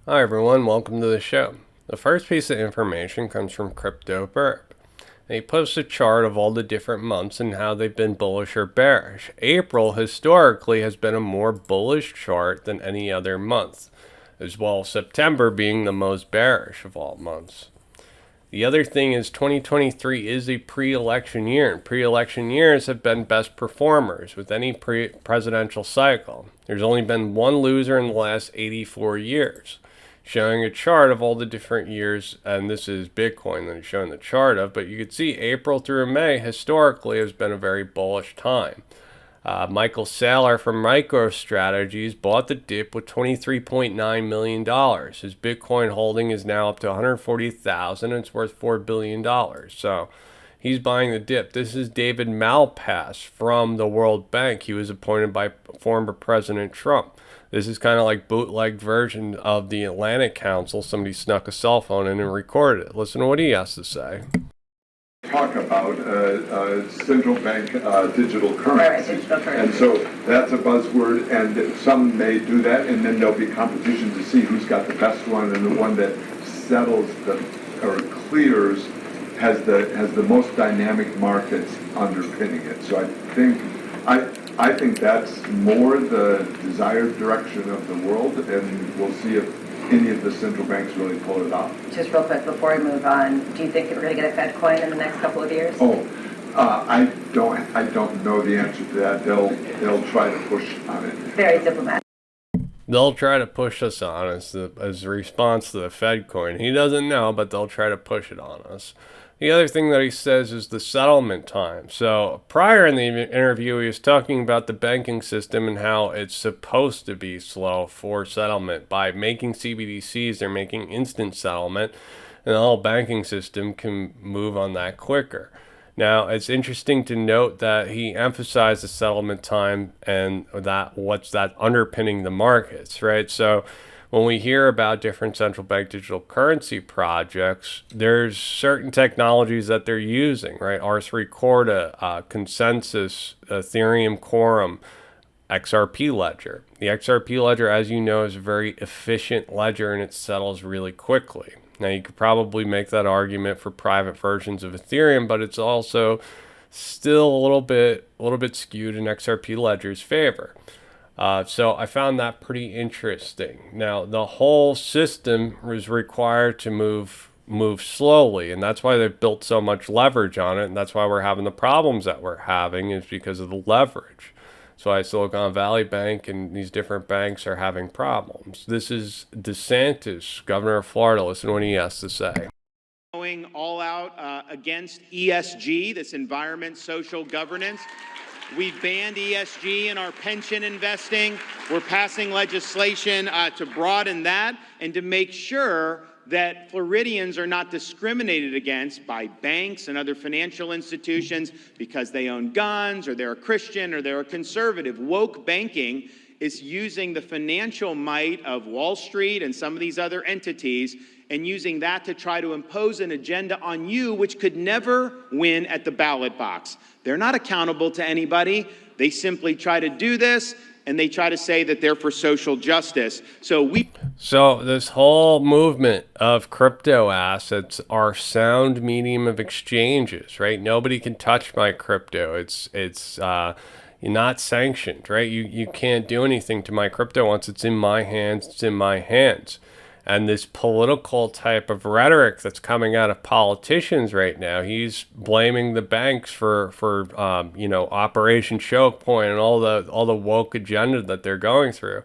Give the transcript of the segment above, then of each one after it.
Hi everyone, welcome to the show. The first piece of information comes from Crypto Burp. He posts a chart of all the different months and how they've been bullish or bearish. April historically has been a more bullish chart than any other month, as well as September being the most bearish of all months. The other thing is 2023 is a pre-election year, and pre-election years have been best performers with any presidential cycle. There's only been one loser in the last 84 years. Showing a chart of all the different years, and this is Bitcoin that he's showing the chart of, but you can see April through May historically has been a very bullish time. Michael Saylor from MicroStrategies bought the dip with $23.9 million. His Bitcoin holding is now up to 140,000 and it's worth $4 billion. So he's buying the dip. This is David Malpass from the World Bank. He was appointed by former President Trump. This is kind of like bootleg version of the Atlantic Council. Somebody snuck a cell phone in and recorded it. Listen to what he has to say. Talk about central bank digital currency. And so that's a buzzword, and some may do that, and then there'll be competition to see who's got the best one, and the one that settles or clears has the most dynamic markets underpinning it. So I think that's more the desired direction of the world, and we'll see if any of the central banks really pull it off. Just real quick before we move on, do you think that we're going to get a Fed coin in the next couple of years? I don't know the answer to that. They'll try to push on it. Very diplomatic. They'll try to push us on us as a response to the Fed coin. He doesn't know, but they'll try to push it on us. The other thing that he says is the settlement time. So prior in the interview, he was talking about the banking system and how it's supposed to be slow for settlement. By making CBDCs, they're making instant settlement, and the whole banking system can move on that quicker. Now, it's interesting to note that he emphasized the settlement time and that what's that underpinning the markets, right? So when we hear about different central bank digital currency projects, there's certain technologies that they're using, right? R3 Corda, Consensus, Ethereum Quorum, XRP Ledger. The XRP Ledger, as you know, is a very efficient ledger and it settles really quickly. Now, you could probably make that argument for private versions of Ethereum, but it's also still a little bit skewed in XRP Ledger's favor. So I found that pretty interesting. Now, the whole system was required to move slowly, and that's why they've built so much leverage on it, and that's why we're having the problems that we're having is because of the leverage. So Silicon Valley Bank and these different banks are having problems. This is DeSantis, governor of Florida. Listen to what he has to say. Going all out against ESG, this environment, social governance. We've banned ESG in our pension investing. We're passing legislation to broaden that and to make sure that Floridians are not discriminated against by banks and other financial institutions because they own guns or they're a Christian or they're a conservative. Woke banking is using the financial might of Wall Street and some of these other entities and using that to try to impose an agenda on you which could never win at the ballot box. They're not accountable to anybody. They simply try to do this and they try to say that they're for social justice. So this whole movement of crypto assets are sound medium of exchanges, right? Nobody can touch my crypto. It's not sanctioned, right? You can't do anything to my crypto. Once it's in my hands, it's in my hands. And this political type of rhetoric that's coming out of politicians right now, he's blaming the banks for Operation Choke Point and all the woke agenda that they're going through.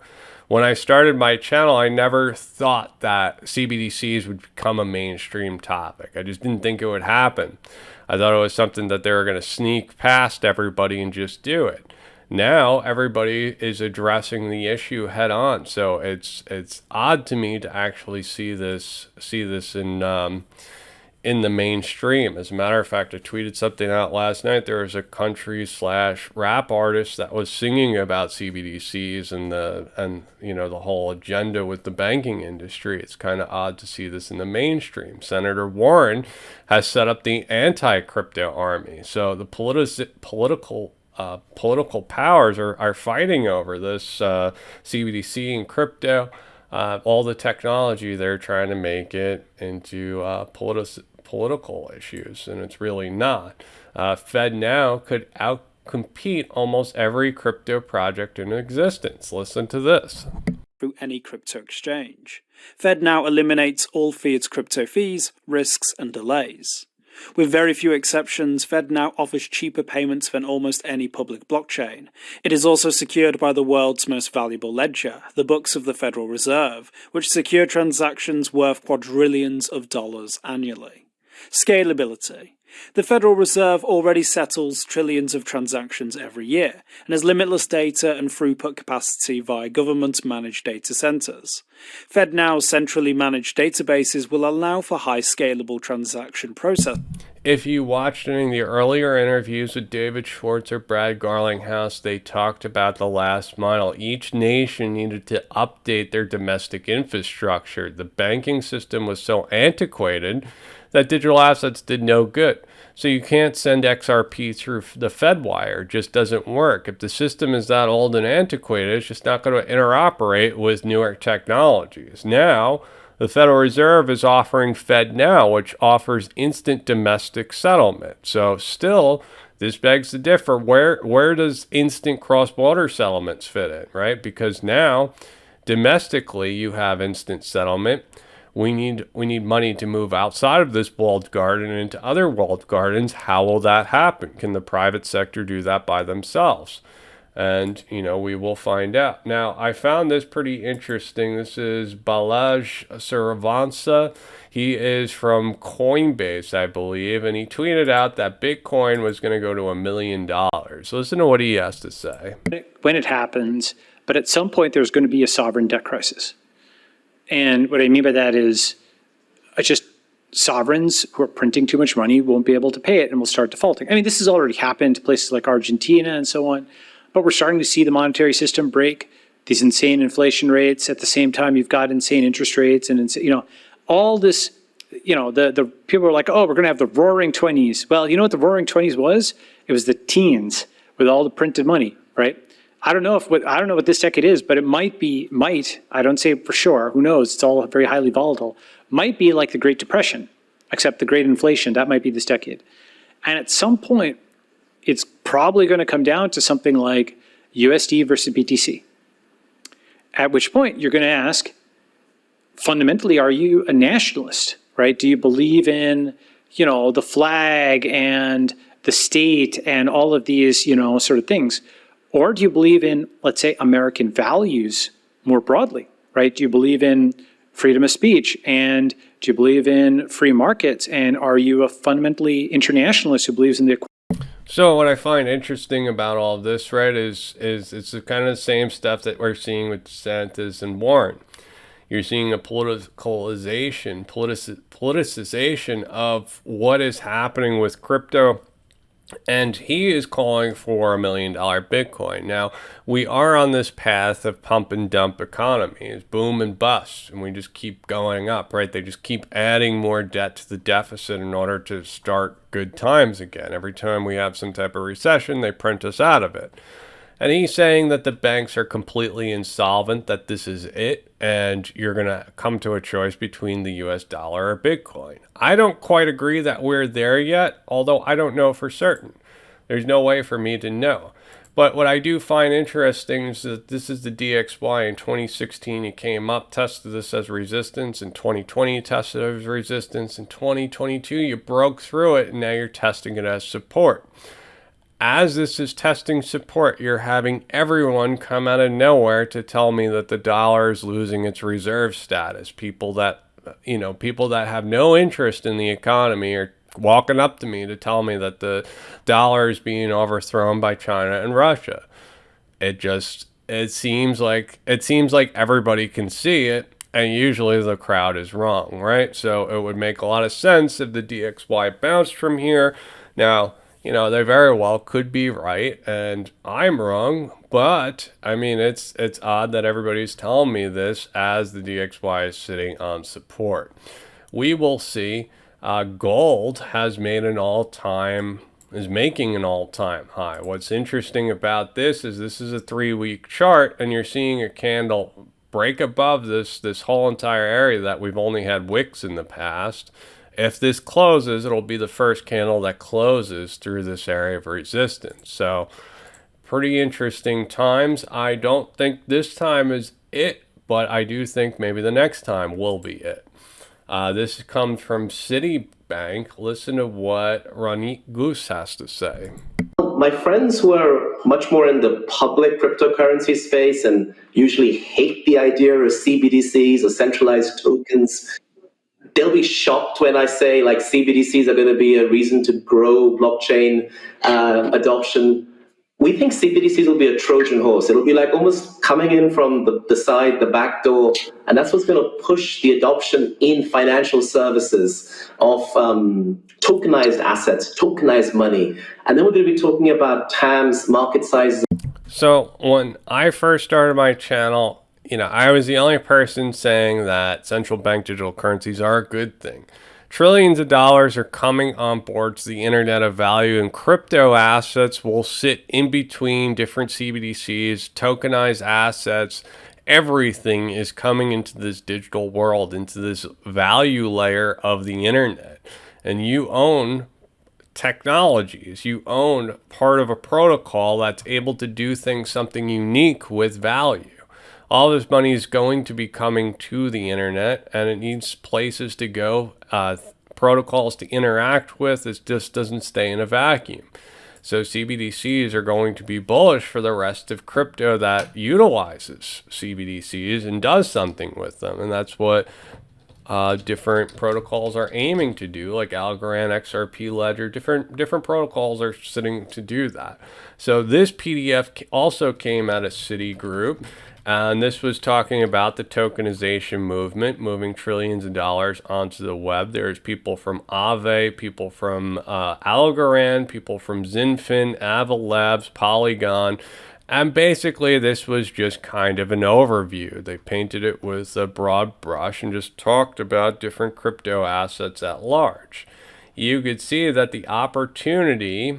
When I started my channel, I never thought that CBDCs would become a mainstream topic. I just didn't think it would happen. I thought it was something that they were going to sneak past everybody and just do it. Now everybody is addressing the issue head on, so it's odd to me to actually see this in the mainstream. As a matter of fact, I tweeted something out last night. There was a country/rap artist that was singing about CBDCs and the whole agenda with the banking industry. It's kind of odd to see this in the mainstream. Senator Warren has set up the anti-crypto army, so the political powers are fighting over this CBDC and crypto. all the technology, they're trying to make it into political issues, and it's really not. FedNow could outcompete almost every crypto project in existence. Listen to this. Through any crypto exchange. FedNow eliminates all fiat crypto fees, risks, and delays. With very few exceptions, FedNow offers cheaper payments than almost any public blockchain. It is also secured by the world's most valuable ledger, the books of the Federal Reserve, which secure transactions worth quadrillions of dollars annually. Scalability. The Federal Reserve already settles trillions of transactions every year, and has limitless data and throughput capacity via government-managed data centers. FedNow's centrally managed databases will allow for high scalable transaction processing. If you watched any of the earlier interviews with David Schwartz or Brad Garlinghouse, they talked about the last mile. Each nation needed to update their domestic infrastructure. The banking system was so antiquated that digital assets did no good. So you can't send XRP through the Fedwire. It just doesn't work. If the system is that old and antiquated, it's just not going to interoperate with newer technologies. Now, the Federal Reserve is offering FedNow, which offers instant domestic settlement. So still, this begs to differ. Where does instant cross-border settlements fit in, right? Because now, domestically, you have instant settlement. We need money to move outside of this walled garden and into other walled gardens. How will that happen? Can the private sector do that by themselves? And, we will find out. Now, I found this pretty interesting. This is Balazs Saravansa. He is from Coinbase, I believe, and he tweeted out that Bitcoin was going to go to $1 million. Listen to what he has to say. When it happens, but at some point there's going to be a sovereign debt crisis. And what I mean by that is just sovereigns who are printing too much money won't be able to pay it and will start defaulting. I mean, this has already happened to places like Argentina and so on, but we're starting to see the monetary system break, these insane inflation rates. At the same time, you've got insane interest rates and, all this, the people are like, oh, we're going to have the roaring 20s. Well, you know what the roaring 20s was? It was the teens with all the printed money, right? I don't know what this decade is, but it might, I don't say for sure, who knows, it's all very highly volatile, might be like the Great Depression, except the great inflation, that might be this decade. And at some point, it's probably going to come down to something like USD versus BTC. At which point, you're going to ask, fundamentally, are you a nationalist, right? Do you believe in, the flag and the state and all of these, sort of things? Or do you believe in, let's say, American values more broadly, right? Do you believe in freedom of speech? And do you believe in free markets? And are you a fundamentally internationalist who believes in the... So what I find interesting about all of this, right, is it's the kind of the same stuff that we're seeing with DeSantis and Warren. You're seeing a politicization of what is happening with crypto. And he is calling for $1 million Bitcoin. Now, we are on this path of pump and dump economies, boom and bust, and we just keep going up, right? They just keep adding more debt to the deficit in order to start good times again. Every time we have some type of recession, they print us out of it. And he's saying that the banks are completely insolvent, that this is it, and you're going to come to a choice between the US dollar or Bitcoin. I don't quite agree that we're there yet, although I don't know for certain. There's no way for me to know. But what I do find interesting is that this is the DXY. In 2016, it came up, tested this as resistance. In 2020, you tested it as resistance. In 2022, you broke through it, and now you're testing it as support. As this is testing support, you're having everyone come out of nowhere to tell me that the dollar is losing its reserve status. People that have no interest in the economy are walking up to me to tell me that the dollar is being overthrown by China and Russia. It seems like everybody can see it, and usually the crowd is wrong, right? So it would make a lot of sense if the DXY bounced from here. Now, they very well could be right, and I'm wrong, but, it's odd that everybody's telling me this as the DXY is sitting on support. We will see. Gold is making an all-time high. What's interesting about this is a 3-week chart, and you're seeing a candle break above this whole entire area that we've only had wicks in the past. If this closes, it'll be the first candle that closes through this area of resistance. So pretty interesting times. I don't think this time is it, but I do think maybe the next time will be it. This comes from Citibank. Listen to what Ronit Gus has to say. My friends who are much more in the public cryptocurrency space and usually hate the idea of CBDCs or centralized tokens, they'll be shocked when I say like CBDCs are going to be a reason to grow blockchain adoption. We think CBDCs will be a Trojan horse. It'll be like almost coming in from the side, the back door, and that's what's going to push the adoption in financial services of tokenized assets, tokenized money. And then we're going to be talking about TAMs, market sizes. So when I first started my channel, I was the only person saying that central bank digital currencies are a good thing. Trillions of dollars are coming on board to the internet of value, and crypto assets will sit in between different CBDCs, tokenized assets. Everything is coming into this digital world, into this value layer of the internet. And you own technologies. You own part of a protocol that's able to do something unique with value. All this money is going to be coming to the internet, and it needs places to go, protocols to interact with. It just doesn't stay in a vacuum. So CBDCs are going to be bullish for the rest of crypto that utilizes CBDCs and does something with them. And that's what different protocols are aiming to do, like Algorand, XRP Ledger. Different protocols are sitting to do that. So this PDF also came out of Citigroup. And this was talking about the tokenization movement, moving trillions of dollars onto the web. There's people from Aave, people from Algorand, people from Zinfin, Ava Labs, Polygon. And basically, this was just kind of an overview. They painted it with a broad brush and just talked about different crypto assets at large. You could see that the opportunity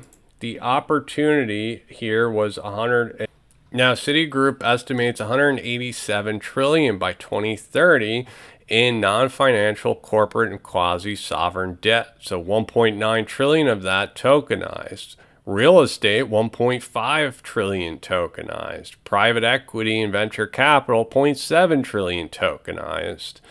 here was 100. Now, Citigroup estimates 187 trillion by 2030 in non-financial corporate and quasi-sovereign debt. So 1.9 trillion of that tokenized. Real estate, 1.5 trillion tokenized. Private equity and venture capital, 0.7 trillion tokenized.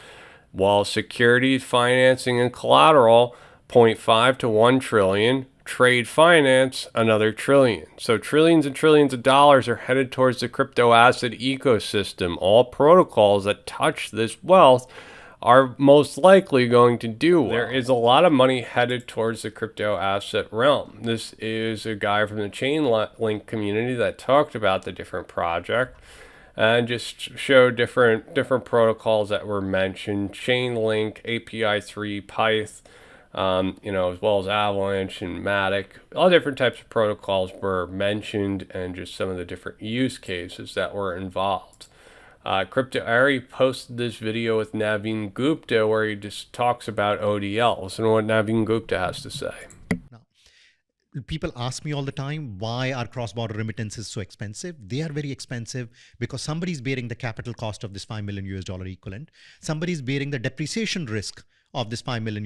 While securities, financing, and collateral, 0.5 to 1 trillion. Trade finance, another trillion. So trillions and trillions of dollars are headed towards the crypto asset ecosystem. All protocols that touch this wealth are most likely going to do well. There is a lot of money headed towards the crypto asset realm. This is a guy from the Chainlink community that talked about the different project and just showed different protocols that were mentioned. Chainlink, API3, Pyth, as well as Avalanche and Matic. All different types of protocols were mentioned and just some of the different use cases that were involved. Crypto Ari posted this video with Naveen Gupta where he just talks about ODL. Listen to what Naveen Gupta has to say. People ask me all the time, why are cross-border remittances so expensive? They are very expensive because somebody's bearing the capital cost of this $5 million equivalent. Somebody's bearing the depreciation risk of this $5 million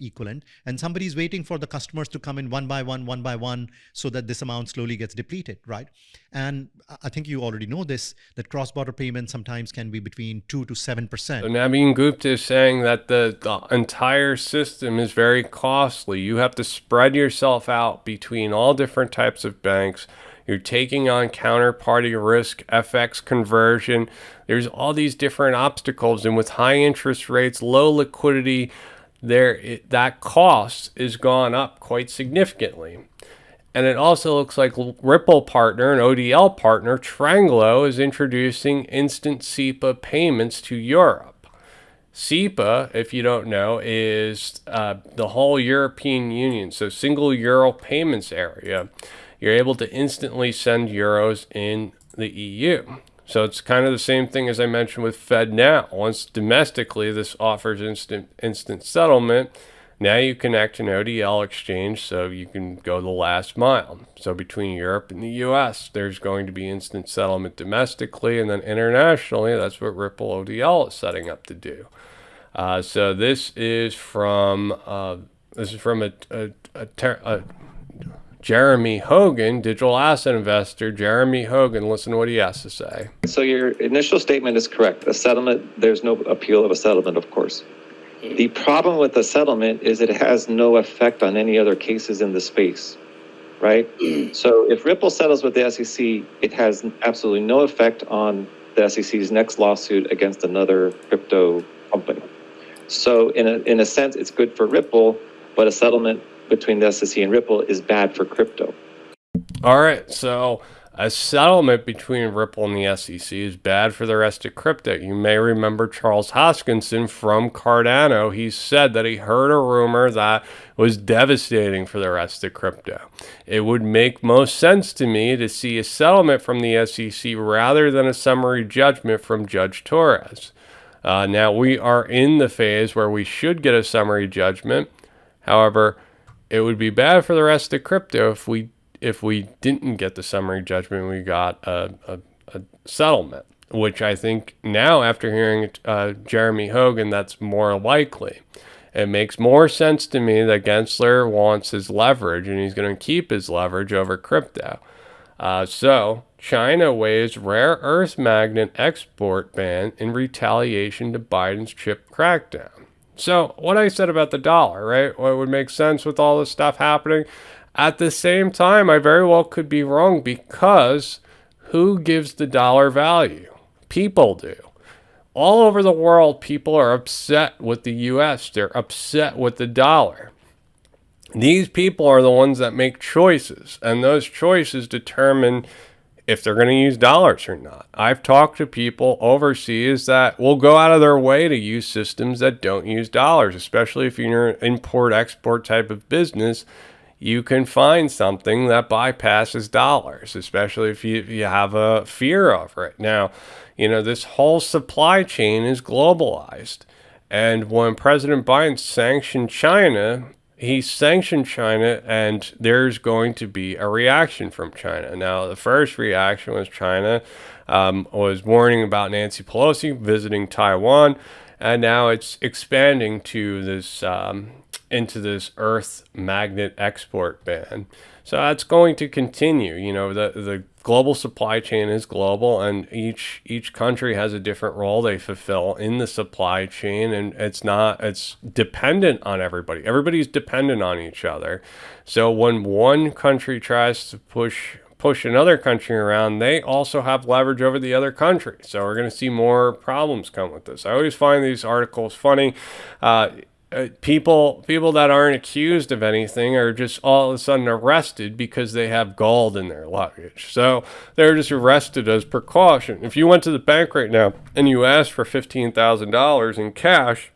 equivalent, and somebody's waiting for the customers to come in one by one, so that this amount slowly gets depleted, right? And I think you already know this, that cross-border payments sometimes can be between 2 to 7%. So Naveen Gupta is saying that the entire system is very costly. You have to spread yourself out between all different types of banks. You're taking on counterparty risk, FX conversion. There's all these different obstacles. And with high interest rates, low liquidity, that cost is gone up quite significantly. And it also looks like Ripple partner and ODL partner, Tranglo, is introducing instant SEPA payments to Europe. SEPA, if you don't know, is the whole European Union, so single euro payments area. You're able to instantly send euros in the EU. So it's kind of the same thing as I mentioned with FedNow. Once domestically, this offers instant settlement. Now you connect an ODL exchange so you can go the last mile. So between Europe and the US, there's going to be instant settlement domestically, and then internationally, that's what Ripple ODL is setting up to do. So this is from Jeremy Hogan, digital asset investor. Jeremy Hogan, listen to what he has to say. So your initial statement is correct. A settlement, there's no appeal of a settlement, of course. The problem with the settlement is it has no effect on any other cases in the space, right? So if Ripple settles with the SEC, it has absolutely no effect on the SEC's next lawsuit against another crypto company. So in a sense, it's good for Ripple, but a settlement between the SEC and Ripple is bad for crypto. All right, so a settlement between Ripple and the SEC is bad for the rest of crypto. You may remember Charles Hoskinson from Cardano. He said that he heard a rumor that was devastating for the rest of crypto. It would make most sense to me to see a settlement from the SEC rather than a summary judgment from Judge Torres. Now, we are in the phase where we should get a summary judgment. However, it would be bad for the rest of crypto if we didn't get the summary judgment. We got a settlement, which I think now, after hearing Jeremy Hogan, that's more likely. It makes more sense to me that Gensler wants his leverage, and he's going to keep his leverage over crypto. So China waives rare earth magnet export ban in retaliation to Biden's chip crackdown. So what I said about the dollar, right? What would make sense with all this stuff happening? At the same time, I very well could be wrong, because who gives the dollar value? People do. All over the world, people are upset with the US. They're upset with the dollar. These people are the ones that make choices, and those choices determine if they're going to use dollars or not. I've talked to people overseas that will go out of their way to use systems that don't use dollars, especially if you're an import-export type of business. You can find something that bypasses dollars, especially if you have a fear over it. Now, this whole supply chain is globalized. And when President Biden sanctioned China, he sanctioned China, and there's going to be a reaction from China. Now, the first reaction was China was warning about Nancy Pelosi visiting Taiwan, and now it's expanding to this into this earth magnet export ban. So that's going to continue. The global supply chain is global, and each country has a different role they fulfill in the supply chain, and it's dependent on everybody. Everybody's dependent on each other. So when one country tries to push another country around, they also have leverage over the other country. So we're going to see more problems come with this. I always find these articles funny. People that aren't accused of anything are just all of a sudden arrested because they have gold in their luggage. So they're just arrested as precaution. If you went to the bank right now and you asked for $15,000 in cash,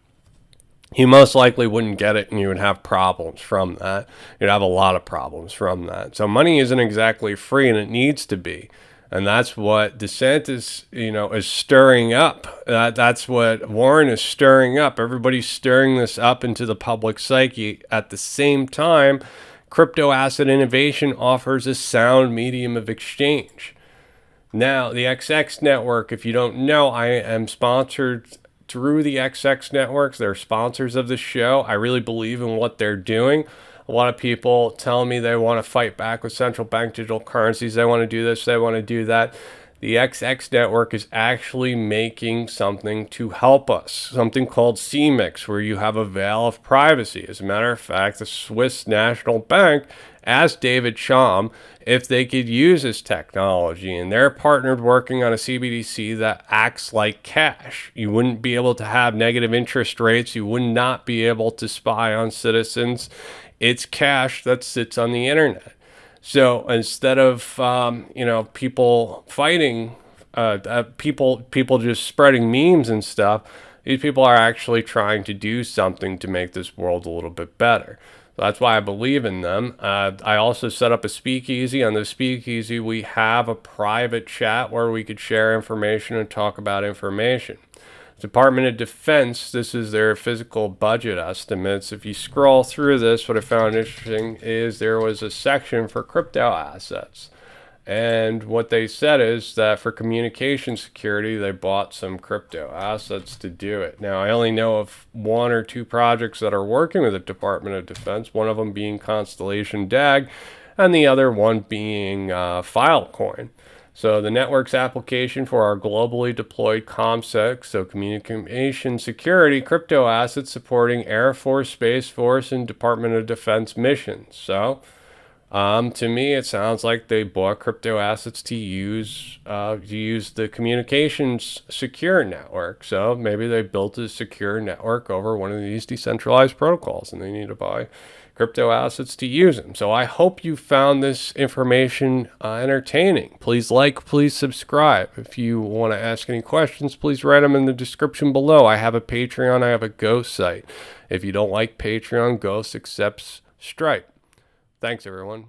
you most likely wouldn't get it, and you would have problems from that. You'd have a lot of problems from that. So money isn't exactly free, and it needs to be. And that's what DeSantis, is stirring up. That's what Warren is stirring up. Everybody's stirring this up into the public psyche. At the same time, crypto asset innovation offers a sound medium of exchange. Now, the XX network, if you don't know, I am sponsored through the XX networks. They're sponsors of the show. I really believe in what they're doing. A lot of people tell me they want to fight back with central bank digital currencies. They want to do this, they want to do that. The XX network is actually making something to help us, something called CMIX, where you have a veil of privacy. As a matter of fact, the Swiss National Bank asked David Chaum if they could use this technology, and they're partnered working on a CBDC that acts like cash. You wouldn't be able to have negative interest rates. You would not be able to spy on citizens. It's cash that sits on the internet. So instead of people fighting, people just spreading memes and stuff, these people are actually trying to do something to make this world a little bit better. So that's why I believe in them. I also set up a speakeasy. On the speakeasy, we have a private chat where we could share information and talk about information. Department of Defense, this is their physical budget estimates. If you scroll through this, what I found interesting is there was a section for crypto assets. And what they said is that for communication security, they bought some crypto assets to do it. Now, I only know of 1 or 2 projects that are working with the Department of Defense, one of them being Constellation DAG, and the other one being Filecoin. So the network's application for our globally deployed ComSec, so communication security, crypto assets supporting Air Force, Space Force, and Department of Defense missions. So to me, it sounds like they bought crypto assets to use the communications secure network. So maybe they built a secure network over one of these decentralized protocols, and they need to buy crypto assets to use them. So I hope you found this information entertaining. Please like, please subscribe. If you want to ask any questions, please write them in the description below. I have a Patreon, I have a Ghost site. If you don't like Patreon, Ghost accepts Stripe. Thanks, everyone.